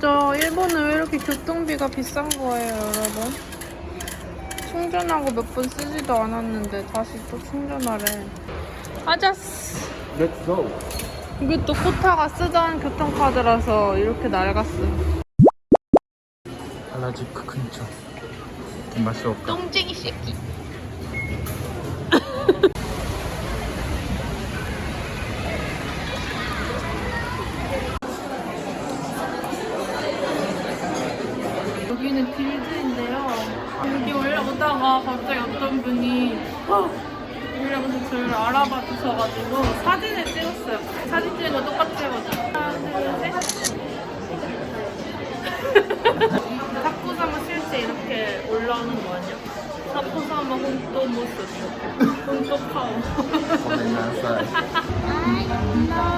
진짜 일본은 왜 이렇게 교통비가 비싼 거예요, 여러분? 충전하고 몇 번 쓰지도 않았는데 다시 또 충전하래. 아자스! Let's go. 이것도 코타가 쓰던 교통카드라서 이렇게 낡았어. 하라주쿠 근처. 맛있을까? 똥쟁이 새끼. 여기는 빌드인데요. 여기 올라오다가 갑자기 어떤 분이 이러면서 저를 알아봐 주셔가지고 사진을 찍었어요. 사진 찍은 거 똑같이 해가지고. 하나, 둘, 셋. 탁구사마 실제 이렇게 올라오는 거 아니야? 탁구사마 혼또 모습. 혼또 파워.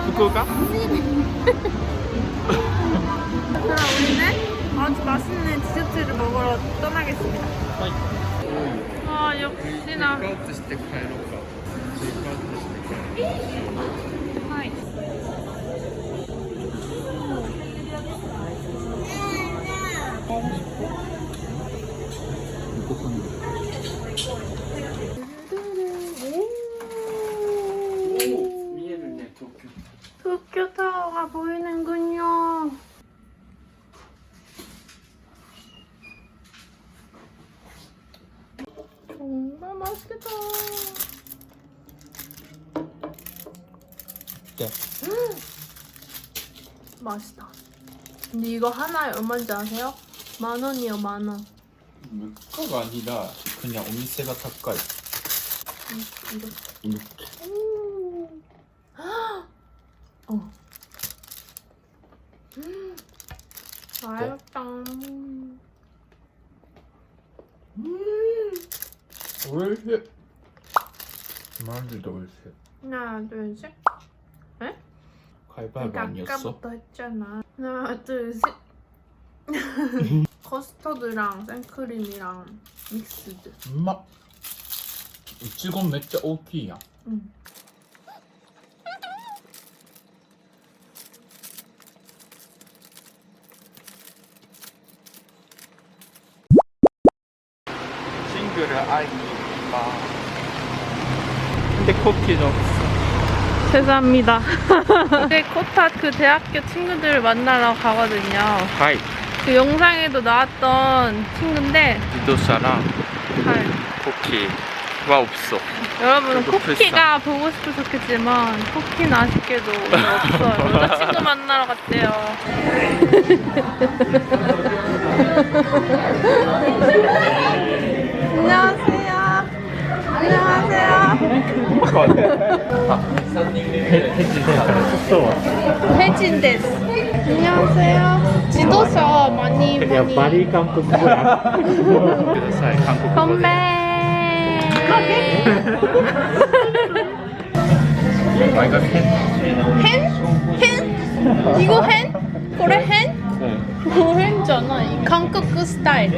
후쿠오카? 그럼 우리는 아주 맛있는 디저트를 먹으러 떠나겠습니다. 아 역시나. 하이. 도쿄타워가 보이는군요. 정말 맛있겠다. 네. 맛있다. 근데 이거 하나에 얼마인지 아세요? 10,000원이요, 10,000원. 물가가 아니라 그냥 오미세가高い. 이거. 이렇게. 어. 맛있다. 오이시. 마늘도 오이시. 하나, 둘, 셋. 에? 가위바위보 아니었어? 아까부터 했잖아. 하나, 둘, 셋. 커스터드랑 생크림이랑 믹스드. 엄마. 이치곤 めっちゃ大きいやん. 응. 친구를 아이니까. 근데 쿠키는 없어. 죄송합니다. 저희 코타 그 대학교 친구들을 만나러 가거든요. 하이. 그 영상에도 나왔던 친구인데 지도사랑 잘. 쿠키가 없어. 여러분 그리고 쿠키가 보고 싶어 좋겠지만 쿠키는 아쉽게도 오늘 없어요. 여자친구 만나러 갔대요. 안녕하세요. 안녕하세요. 혜진 데스. 안녕하세요. 지도서 많이 많이. 한국어야. 한국어. 건배. 마이가 팬. 헨? 헨? 이거 헨? 그래 헨? 이거 헨잖아. 이 한국 스타일.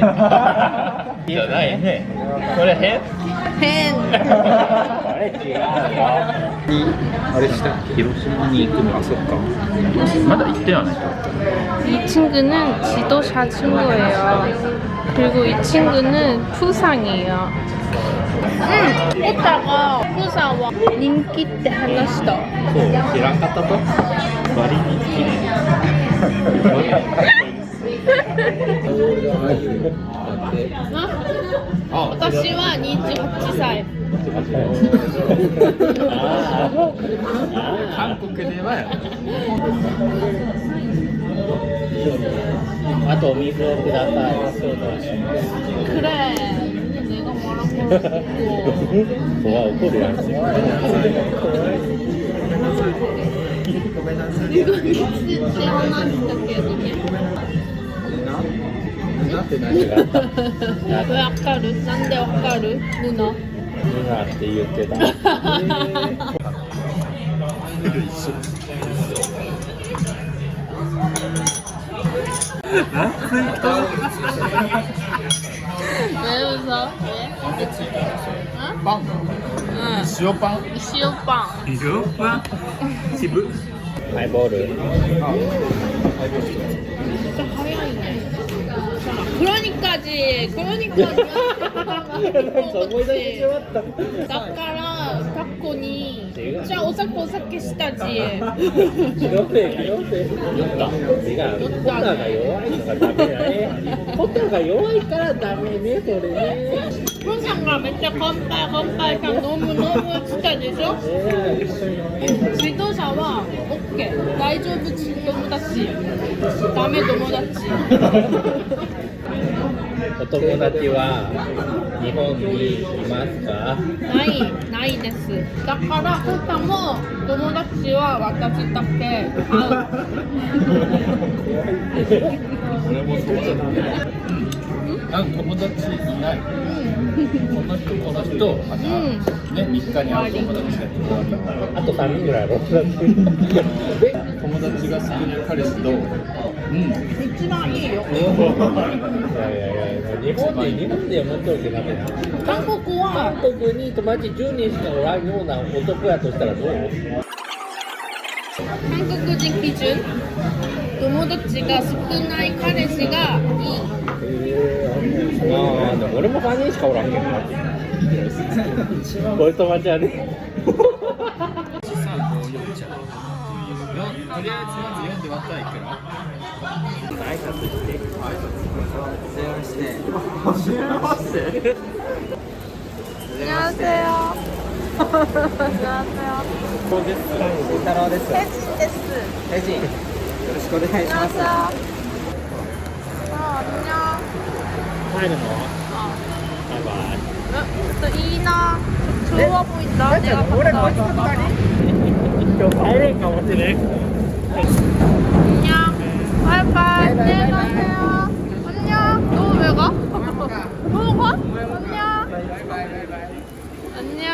じゃないね。これ変？ 헨. あれ違うよ。あれしたっけ？広島に行くの？あ、そっか。まだ行ってはないか。 이 친구는 지도사 친구예요. 그리고 이 친구는 푸상이에요. 오빠가 푸상와 인기 때 하나시다. そう、知らんかったと？バリ人気ね。私は28歳。韓国では。あとお水をください。 그래. 내가 뭐라고 했고. わ怒るやん。 이거 진짜 화났다けどね. なんて何があった？ 왜 아까 난데 아까 누나? ルナって言ってた。왜 웃어? 왜? 빵. 응. 시오빵. 시오빵. 시오빵. 지브. ハイボール。 진짜 그러니까지. 思い出してしまっただからタコにじゃあお酒したじ。気のせい酔った違うコタが弱いのがダメだねコタが弱いからダメねそれね 형상가 맨날 건빨 그냥 너무 진짜 되죠? 지도자와 오케이 다이조부 너무다치 남의 너무다치 お友達は日本にいますか 나이 데스. だからコタも友達は私だけ会う。俺もそうだなんか友達いないこの人またね3日に会う友達があと3人ぐらいやろ友達が好きな彼氏と一番いいよ。いや日本で思っておけダメだ韓国は韓国に友達10人しかおらんような男やとしたらどう 한국人基準友達が少ない彼氏がいい。ああでも俺も3人しかおらんけどなこいつ友達はねとりあえずまず読んで割ったらいくら挨拶して안녕하세요. 안녕하세요. こうですり太郎です 혜진 데스. ヘジンよろしくお願いします 안녕하세요. 안녕. 帰るの 어. バイバイ 또 이나 좋아 보인다. 내가 봤다. 今日帰れんかもしれん 안녕. 바이바이. 안녕히 가세요. 안녕. 너 왜 가? 너 가? 안녕. 안녕.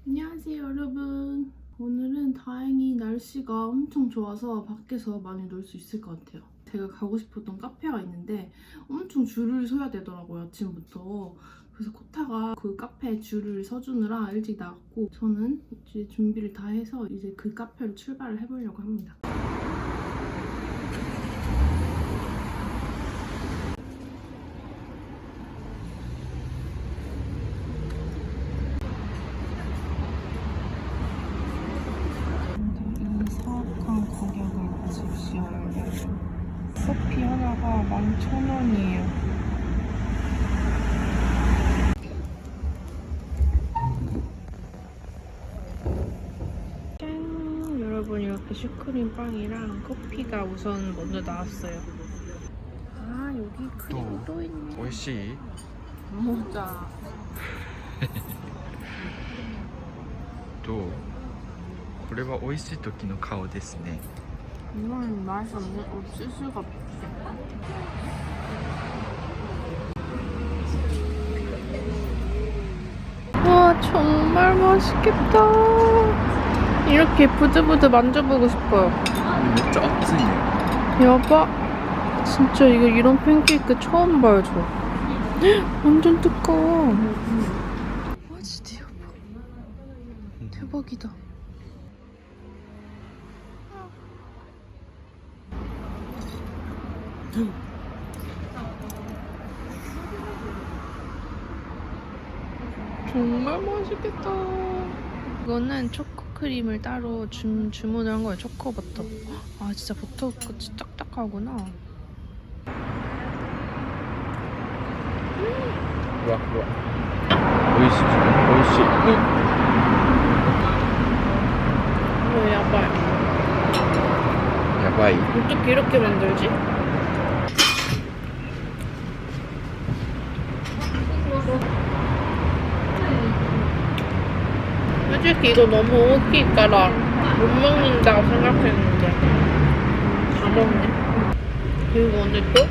안녕하세요 여러분. 오늘은 다행히 날씨가 엄청 좋아서 밖에서 많이 놀 수 있을 것 같아요. 제가 가고 싶었던 카페가 있는데 엄청 줄을 서야 되더라고요 아침부터. 그래서 코타가 그 카페에 줄을 서주느라 일찍 나갔고 저는 이제 준비를 다 해서 이제 그 카페로 출발을 해보려고 합니다. 사악한 가격을 보십시오. 커피 하나가 11,000원이에요. 짠! 여러분 이렇게 슈크림 빵이랑 커피가 우선 먼저 나왔어요. 아 여기 크림 또 있네. 美味しい 모자. どうこれは美味しい時の顔ですね 이건 맛이 없을 수가 없어. 와 정말 맛있겠다. 이렇게 부들부들 만져보고 싶어요. めっちゃ熱いね 여봐. 진짜 이거 이런 팬케이크 처음 봐요 저. 완전 두꺼워. 와 진짜 여봐. 대박이다. 정말 맛있겠다. 이거는 초코크림을 따로 주문을 한 거예요. 초코버터. 아 진짜 버터같이 딱딱하구나. ふわふわ美味しい美味しい 이거 야발. やばい 어떻게 이렇게 만들지? 솔직히 이거 너무 웃기니까 못 먹는다고 생각했는데 다 먹네. 그리고 오늘 또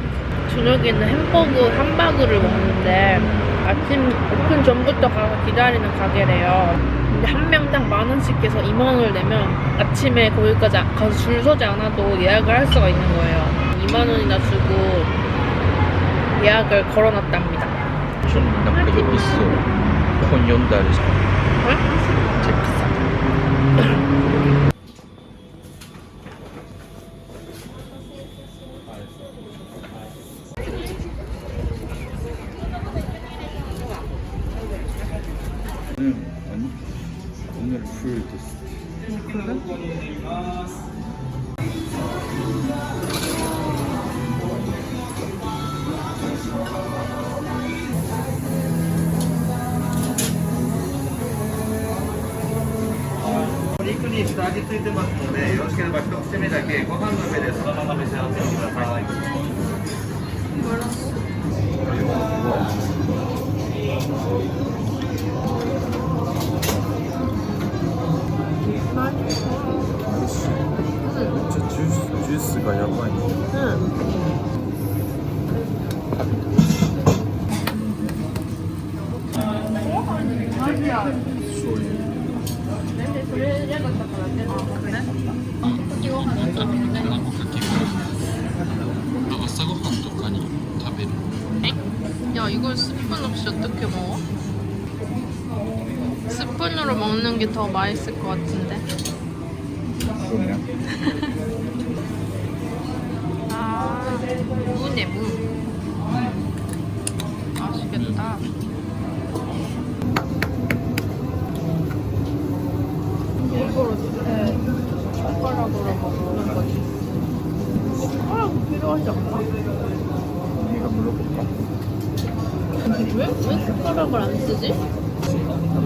저녁에는 함바구를 먹는데 아침 오픈 전부터 가서 기다리는 가게래요. 근데 한 명당 10,000원씩 해서 20,000원을 내면 아침에 거기까지 가서 줄 서지 않아도 예약을 할 수가 있는 거예요. 2만 원이나 주고 예약을 걸어놨답니다. 좀 나쁘게 있어. 폰 연달이 응? 잭사. 아니 오늘 풀 됐어. 진짜 주스가 야바이. 야, 이걸 스푼 없이 어떻게 먹어? 스푼으로 먹는 게 더 맛있을 것 같은데. 그러면 아, 무네, 무. 맛있겠다. 이걸 어떻게 젓가락으로 먹는 거지? 젓가락 필요하지 않나? 내가 물어볼까? 왜 숟가락을 안 쓰지?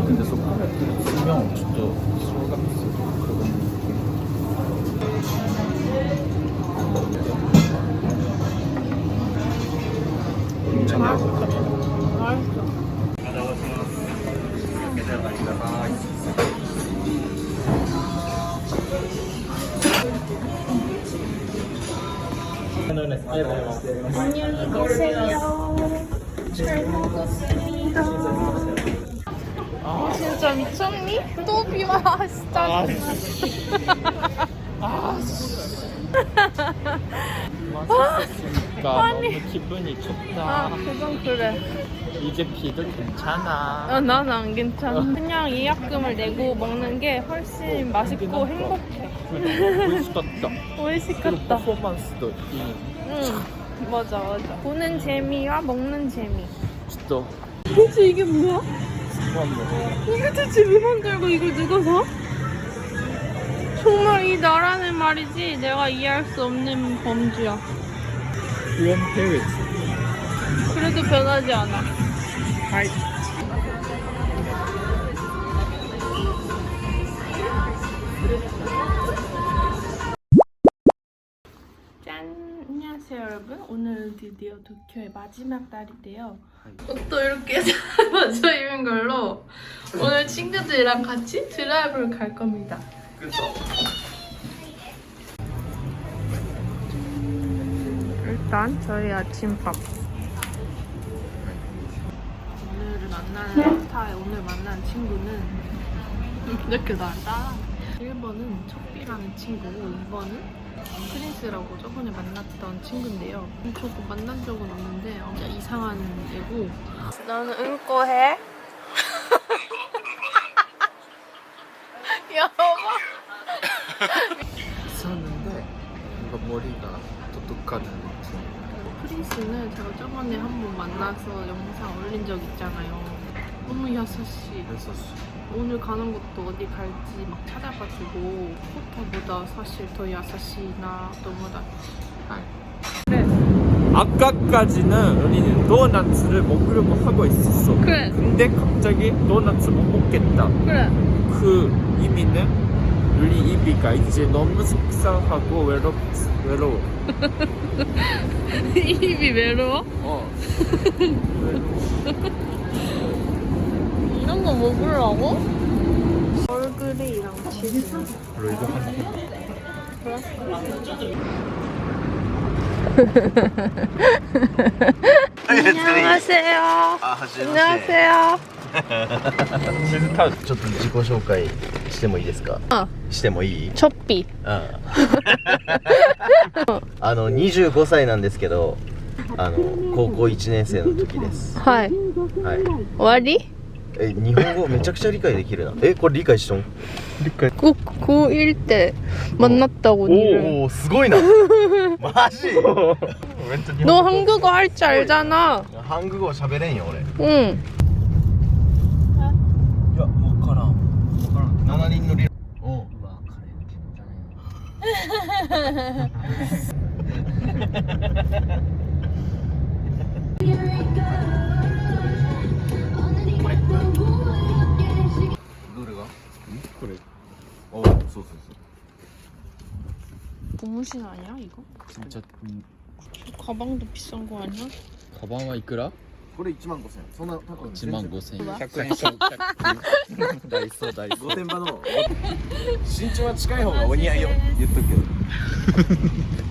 근데 손가락 쓰면 진짜 술 같았어. 그건 괜찮아. 맛있어. 안녕히 계세요. 잘 먹었습니다. 아, 진짜 미쳤니? 또 비와, 진짜. 맛있었으니까 아니. 너무 기분이 좋다. 아, 그건 그래. 이제 비도 괜찮아. 아, 난 안 괜찮아. 그냥 예약금을 내고 먹는 게 훨씬 맛있고 행복해. 맛있었다. 그리고 오이시켰다. 퍼포먼스도 응, 맞아, 맞아. 보는 재미와 먹는 재미. 진짜 도대체 이게 뭐야? 좋아한 거. 이게 대체 왜 만들고 이걸 누가 사? 정말 이 나라는 말이지 내가 이해할 수 없는 범주야. 그런 페이지. 그래도 변하지 않아. 하이. 짠! 안녕하세요 여러분. 오늘은 드디어 도쿄의 마지막 날인데요. 옷도 이렇게 맞춰 입은 걸로 오늘 친구들이랑 같이 드라이브를 갈 겁니다. 일단 저희 아침밥. 오늘을 만나는 스타일, 오늘 만난 친구는 이렇게 날 따라. 1번은 척비라는 친구고 2번은 크리스라고 저번에 만났던 친구인데요. 저도 만난 적은 없는데 진짜 이상한 애고. 너는 응꼬해? 여보. 있었는데 뭔가 머리가 똑똑하는 느낌. 크리스는 제가 저번에 한번 만나서 영상 올린 적 있잖아요. 너무 야사시. 그래서 오늘 가는 것도 어디 갈지 막 찾아가지고 호타보다 사실 더 야사시나 너무나. 그래. 아까까지는 우리는 도넛을 먹으려고 하고 있었어. 그래. 근데 갑자기 도넛을 못 먹겠다. 그래. 그 의미는 우리 이비가 이제 너무 속상하고 외로워. 입이 외로워? 이런 거 먹으려고? 얼그레이랑 치즈. 그리고 이거 하나. 안녕하세요. 안녕하세요. ちょっと自己紹介してもいいですか？してもいい？ 촛비. うん。25歳なんですけど、高校1年生の時です。はい。はい。終わり？日本語めちゃくちゃ理解できるな。これ理解しとん？理解。 고1 때 만났다고 니를. 오, すごいな. 마지. 너 한국어 할 줄 알잖아. 한국어 喋れんよ俺. 응. 야, わからん. 7人のリ。お。うわ、カレーの気持ち悪い。どれが？これ。お、そうそうそう。 고무신 아니야 이거? 진짜 가방도 비싼 거 아니야? 가방은 이끌어? これ1万5千円。そんな高い。 1만 5천 원. 100円。ダイソーダイソー。御殿場の身長は近い方がお似合いよ。言っとくけど。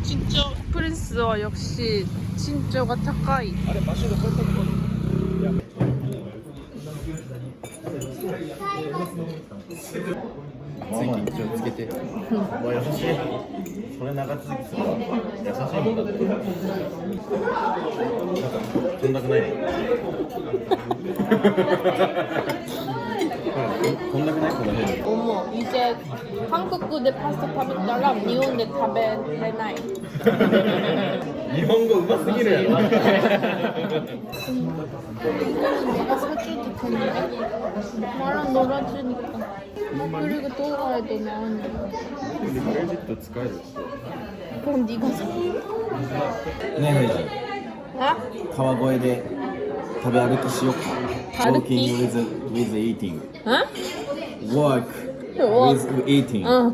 진짜 프린스와 역시 신조가 高い. あれ場所でこうやったところ。最近気をつけて。お前優しい。それ長続きするわ。優しいもんだって。こんなくない？こんなくない？この辺。 어머 이제 한국에 파스타 食べたら 일본에 食べれない. 日本語うますぎるやろ。 내가 사줄게 텐데 나랑 놀아주니까. 그리고 돌아와도 나오네. クレジット使える。 그럼 네가 사. ねえね아? 川越で食べ歩きしようか。歩き Walking with eating. 응? Walk Walk. with eating. 응.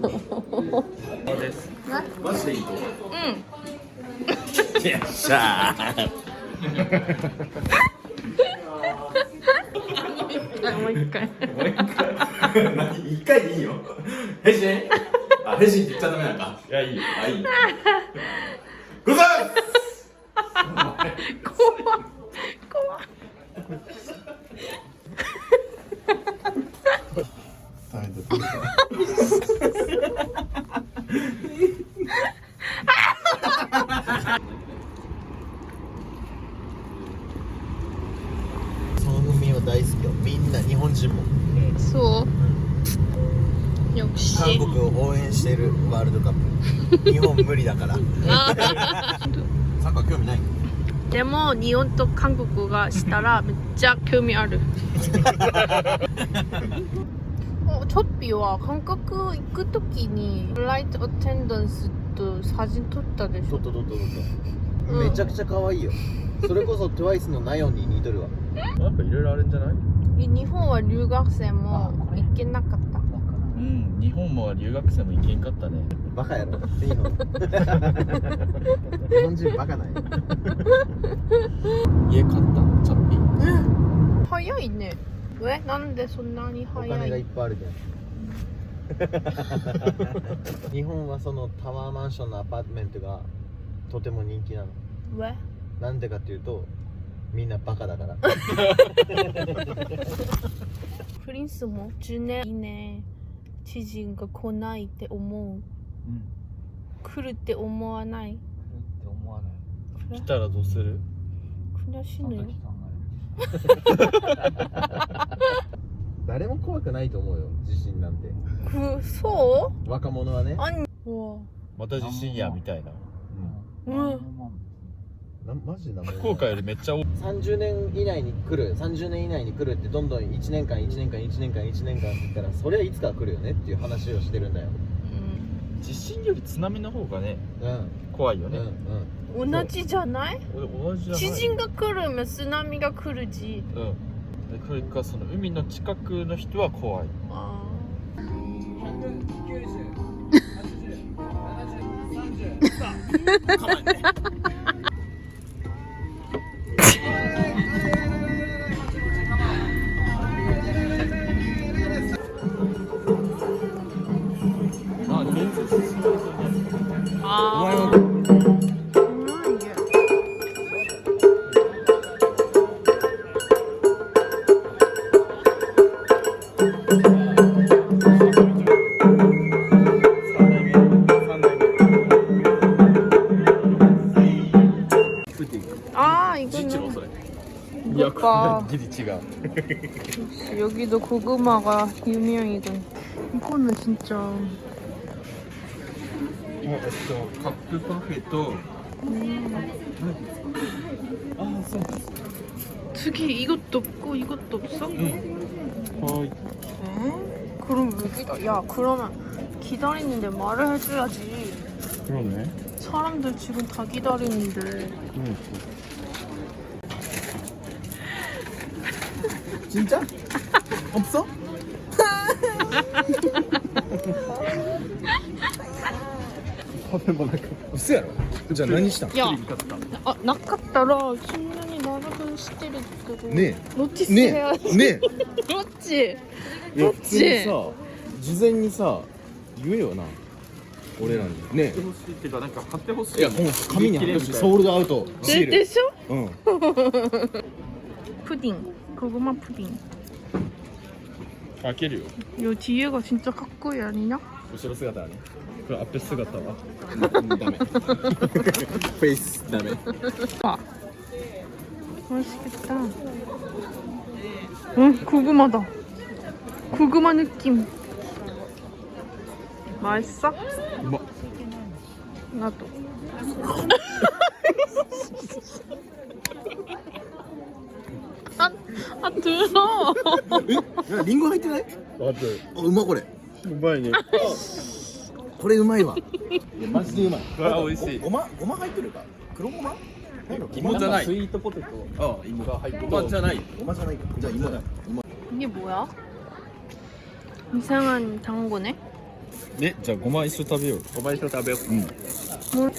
マジでいいと。 응. よっしゃー。 もう一回。何一回でいいよ。変身？あ、変身って言っちゃダメなんか。いやいいよ。あ、いい。ございます。怖っ。怖っ。その海は大好きよ。みんな日本人も。そう。역시. 韓国を応援してるワールドカップ。日本無理だから。サッカー興味ない？でも日本と韓国がしたらめっちゃ興味ある。チョッピーは韓国行くときにフライトアテンダンスと写真撮ったでしょ。撮った。めちゃくちゃ可愛いよ。それこそ TWICE のナヨンに似とるわ。なんかいろいろあるんじゃない？日本は留学生も行けなかった。うん、日本も留学生も行けんかったね。バカやろ。日本人バカない。家買った？チャッピー。早いね。え、なんでそんなにお早い？金がいっぱいあるけん。日本はそのタワーマンションのアパートメントがとても人気なの。え？なんでかっていうと、みんなバカだから。プリンスも10年以内知人が来ないって思う。うん。来るって思わない。って思わない。来たらどうする？悔しいのよ。誰も怖くないと思うよ、地震なんて。そ若者はね。う？うわ。また地震やみたいな。マジで福岡よりめっちゃ多い。 30年以内に来るってどんどん1年間って言ったら、それはいつか来るよねっていう話をしてるんだよ。地震より津波の方がね、うん怖いよね。同じじゃない？同じじゃない。地震が来るも津波が来るし。うん。で、それかその海の近くの人は怖い。あ 진짜로それ 이것 봐. ギリ違う 여기도 고구마가 유명이군. 이거는 진짜. カップパフェと 특히 이것도 없고 이것도 없어? はい 에? 그럼 왜 기다? 야 그러면 기다리는데 말을 해줘야지. 그러네 사람들 지금 다 기다리는데. 진짜? 없어?嘘やろじゃあ何したん 야, 아, 나갔다라 신년이 나가던 시대를 두고ね 노티스 ね 해야지. えね 그렇지. えいや普通にさ事前にさ言えよな俺らにね欲しいっていうかなんか貼ってほしいいやこの紙に貼ってほしいソールドアウトシール 됐어? うん 푸딩. 고구마 푸딩. 開けるよ 요 뒤에가 진짜 카코이 아니냐? 後ろ姿はねこれ앞에姿はダメフェイスダメ 아. 맛있겠다. 응, 고구마다. 고구마 느낌. 맛있어? 뭐? 나도. 아 들어. えリンゴ入ってない待ってあうまこれうまいねこれうまいわいやマジでうまいこれは美味しいごま入ってるか黒ごま芋じゃないスイートポテトあ芋が入ってるごまじゃないごまじゃないかじゃあ芋だ芋 이게 뭐야? 이상한 단거네? えじゃあごま一緒食べようごま一緒食べよう뭘?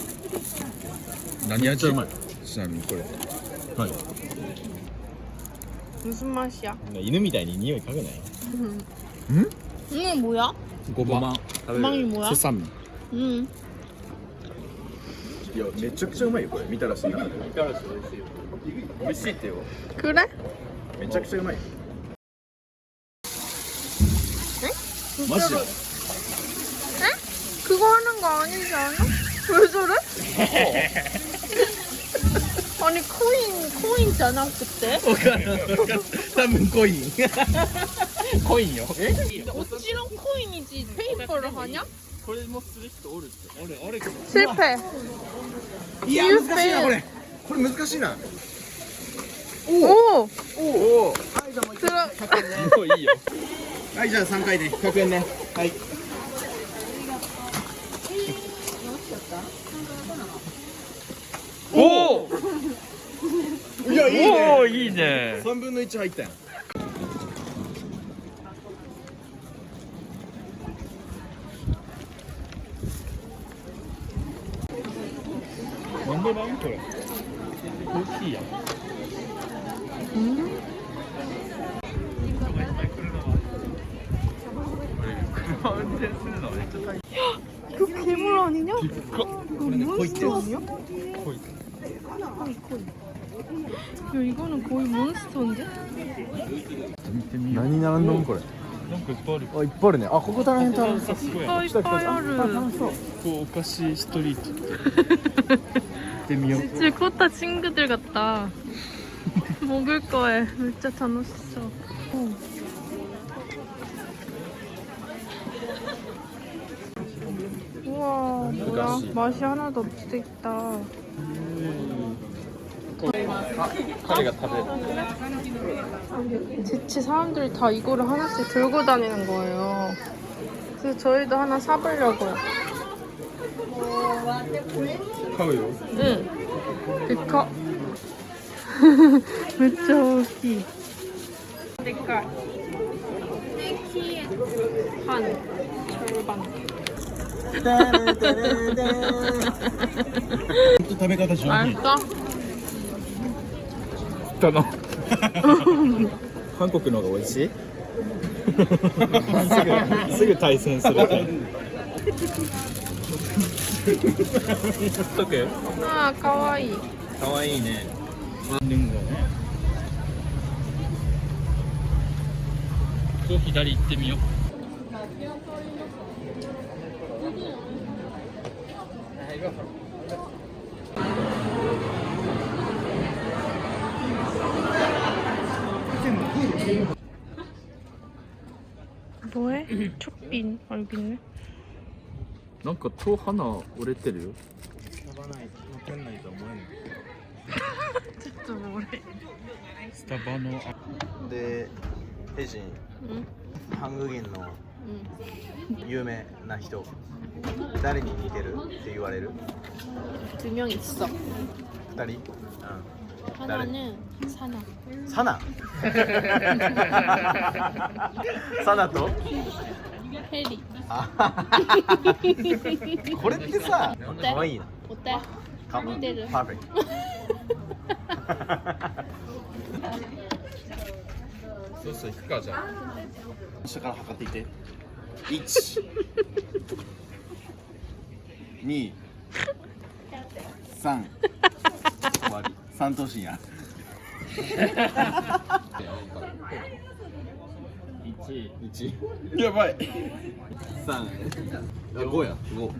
何味うまいちなみにこれはい 무슨 맛이야? 犬みたいに匂い嗅ぐなよ 이거 뭐야? ごま食べ 고망이 뭐야? セサミ 응. いやめちゃくちゃうまいよこれ見たらしいな美味しいよ美味しいってよ 그래? めちゃくちゃうまいよ 진짜로? 에? 그거 하는 거 아니지 않아? 왜 저래? 아니 코인잖아 그때? 多分コインコインよ 어찌랑 코인이지 페이퍼를 하냐? これもする人おるって俺 실패. いや難しいなこれこれ難しいな 오! おお 들어. もういいよはいじゃあ3回で100円ねはいおいやいいねおいいね3分の1入ったやんなんでなんこれコーヒーや車運転するのめっちゃ大変 그 괴물 아니냐? 거 그거 몬스터 아니야? 거의 야 이거는 거의 몬스터인데? 見てみよ何並んどんこれうなんかいっぱいあるあいっぱいあるねあここら辺多分 이빨이빨こうお菓子ストリートって行ってみよう 진짜 코타 친구들 같다. 먹을 거에 진짜楽しそう. 우와 뭐야 맛이 하나도 없겠다. 彼が食べる 대체 사람들이 다 이거를 하나씩 들고 다니는 거예요. 그래서 저희도 하나 사보려고요. 買うよ 응. 그니까. 진짜 웃기. 색깔. 키 반. 절반. 食べ方上手 맛있어? だな韓国の方が美味しいすぐ対戦するタイプ 아, 가와이. かわいいねリンゴねこう左行ってみよう 촛빈 알겠네. なんか戸花折れてるよ。飛ばない乗ってないと思え ちょっともう俺。スタバのないでヘジン 응? 韓国人の 응. 有名な人誰に似てるって言われる 두 명 있어. 二人 하나는 사나. サナサナと 해리. これってさかわいいな 어때? か 似てる。パーフェクトそうそう行くかじゃあ。下から測っていって1 2 3終わり3頭身や1やばい3あ5や5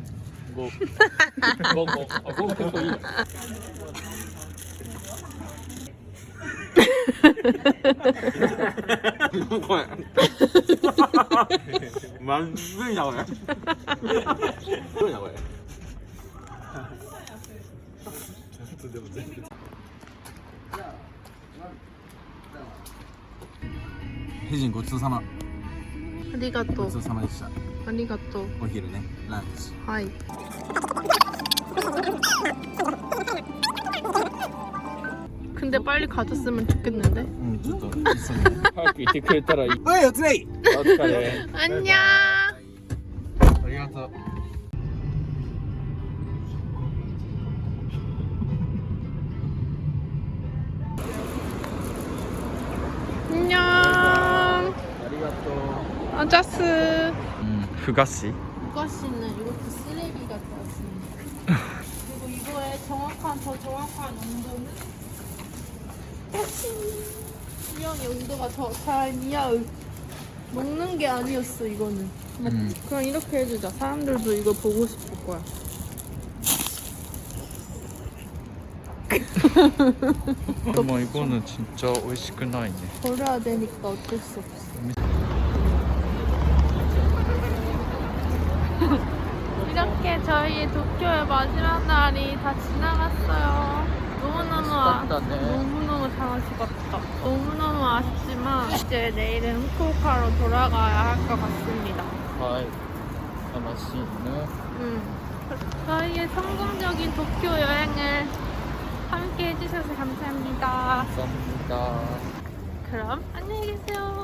5結構いいよ。これまずいなこれまずいなこれヘジンごちそうさま 아리가또. ごちそうさまでした 아리가또. お昼ねランチ 하이. 근데 빨리 가졌으면 좋겠는데? うんちょっと急いで早くいてくれたらいい。はいおつれい お疲れ。 안녕. ありがとう 안녕. ありがとう 아자스. 후가시. 이것이는 이렇게 쓰레기가 되었습니다. 그리고 이거의 더 정확한 온도는 1 온도가 더 잘이야. 먹는 게 아니었어 이거는. 그냥 이렇게 해주자. 사람들도 이거 보고 싶을 거야. 어머 이거는 진짜 美味しくないね. 버려야 되니까 어쩔 수 없어. 이렇게 저희의 도쿄의 마지막 날이 다 지나갔어요. 너무너무 잘 죽었다. 너무너무 아쉽지만 이제 내일은 후쿠오카로 돌아가야 할 것 같습니다. はい。楽しいね. 저희의 성공적인 도쿄 여행을 함께 해주셔서 감사합니다. 감사합니다. 그럼 안녕히 계세요.